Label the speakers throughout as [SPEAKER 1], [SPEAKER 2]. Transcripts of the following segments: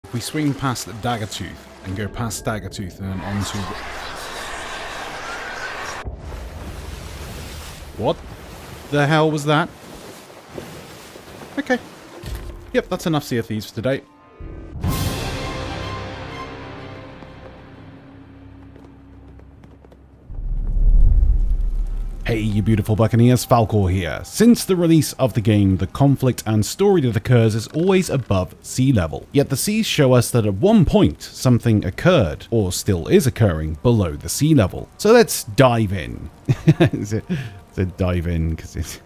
[SPEAKER 1] If we swing past Daggertooth and go past Daggertooth and then onto... What the hell was that? Okay. Yep, that's enough Sea of Thieves today. Hey you beautiful buccaneers, Falcore here. Since the release of the game, the conflict and story that occurs is always above sea level. Yet the seas show us that at one point, something occurred, or still is occurring, below the sea level. So let's dive in. Dive in, because it's...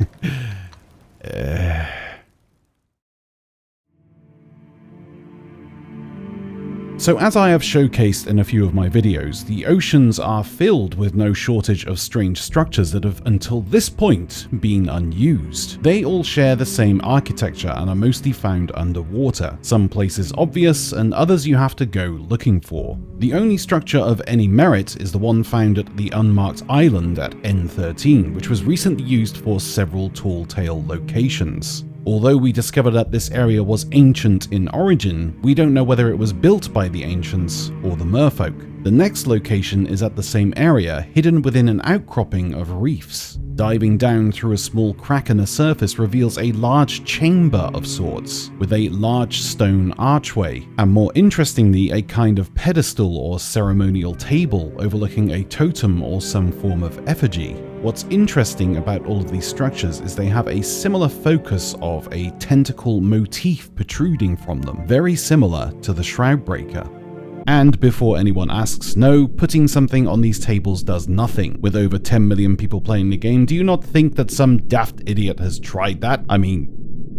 [SPEAKER 1] So as I have showcased in a few of my videos, the oceans are filled with no shortage of strange structures that have until this point been unused. They all share the same architecture and are mostly found underwater, some places obvious and others you have to go looking for. The only structure of any merit is the one found at the unmarked island at N13, which was recently used for several tall tale locations. Although we discovered that this area was ancient in origin, we don't know whether it was built by the ancients or the merfolk. The next location is at the same area, hidden within an outcropping of reefs. Diving down through a small crack in the surface reveals a large chamber of sorts, with a large stone archway, and more interestingly, a kind of pedestal or ceremonial table overlooking a totem or some form of effigy. What's interesting about all of these structures is they have a similar focus of a tentacle motif protruding from them, very similar to the Shroudbreaker. And before anyone asks, no, putting something on these tables does nothing. With over 10 million people playing the game, do you not think that some daft idiot has tried that? I mean,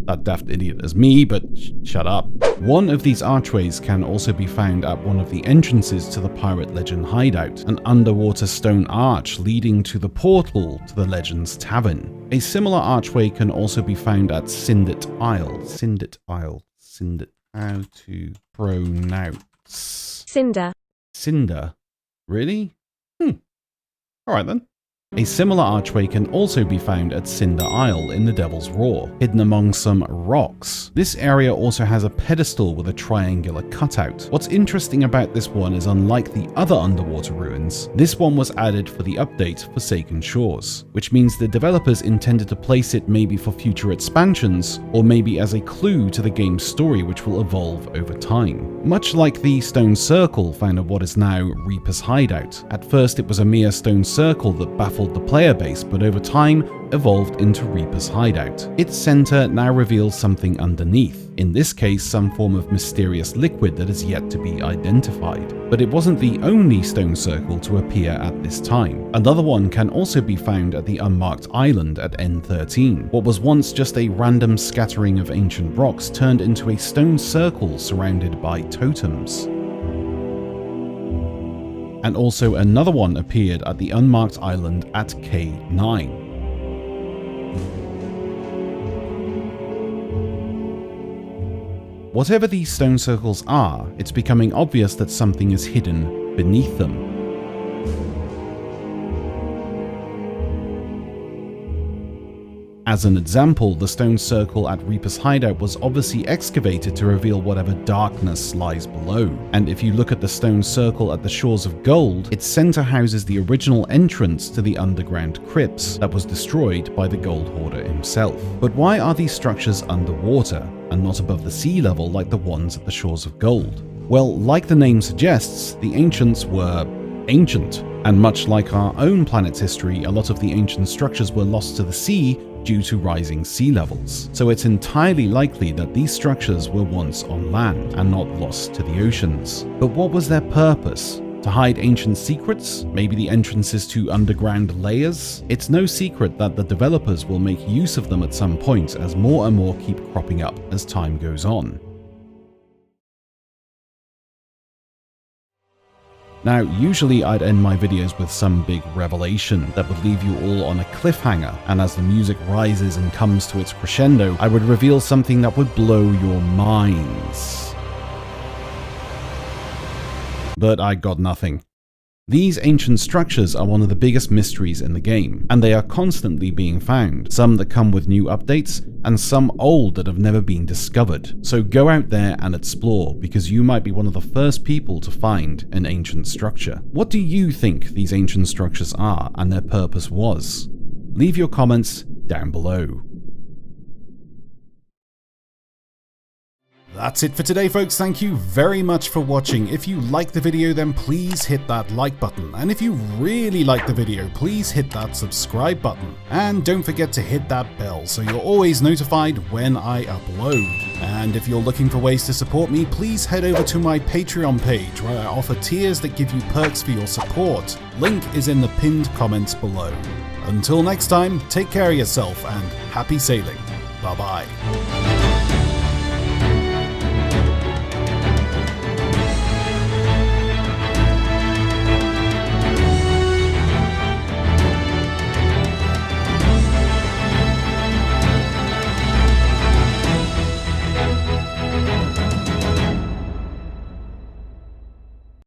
[SPEAKER 1] that daft idiot is me, but shut up. One of these archways can also be found at one of the entrances to the Pirate Legend hideout, an underwater stone arch leading to the portal to the Legend's Tavern. A similar archway can also be found at Sindet Isle. How to pronounce? Cinder. Really? Alright then. A similar archway can also be found at Cinder Isle in the Devil's Roar, hidden among some rocks. This area also has a pedestal with a triangular cutout. What's interesting about this one is, unlike the other underwater ruins, this one was added for the update Forsaken Shores, which means the developers intended to place it maybe for future expansions, or maybe as a clue to the game's story which will evolve over time. Much like the stone circle found at what is now Reaper's Hideout. At first it was a mere stone circle that baffled the player base, but over time evolved into Reaper's Hideout. Its center now reveals something underneath, in this case some form of mysterious liquid that is yet to be identified. But it wasn't the only stone circle to appear at this time. Another one can also be found at the unmarked island at N13. What was once just a random scattering of ancient rocks turned into a stone circle surrounded by totems. And also another one appeared at the unmarked island at K9. Whatever these stone circles are, it's becoming obvious that something is hidden beneath them. As an example, the stone circle at Reaper's Hideout was obviously excavated to reveal whatever darkness lies below. And if you look at the stone circle at the Shores of Gold, its center houses the original entrance to the underground crypts that was destroyed by the Gold Hoarder himself. But why are these structures underwater and not above the sea level like the ones at the Shores of Gold? Well, like the name suggests, the ancients were ancient. And much like our own planet's history, a lot of the ancient structures were lost to the sea due to rising sea levels. So it's entirely likely that these structures were once on land and not lost to the oceans. But what was their purpose? To hide ancient secrets? Maybe the entrances to underground layers? It's no secret that the developers will make use of them at some point, as more and more keep cropping up as time goes on. Now, usually I'd end my videos with some big revelation that would leave you all on a cliffhanger, and as the music rises and comes to its crescendo, I would reveal something that would blow your minds. But I got nothing. These ancient structures are one of the biggest mysteries in the game, and they are constantly being found, some that come with new updates, and some old that have never been discovered. So go out there and explore, because you might be one of the first people to find an ancient structure. What do you think these ancient structures are and their purpose was? Leave your comments down below. That's it for today, folks. Thank you very much for watching. If you liked the video, then please hit that like button. And if you really like the video, please hit that subscribe button. And don't forget to hit that bell so you're always notified when I upload. And if you're looking for ways to support me, please head over to my Patreon page where I offer tiers that give you perks for your support. Link is in the pinned comments below. Until next time, take care of yourself and happy sailing. Bye bye.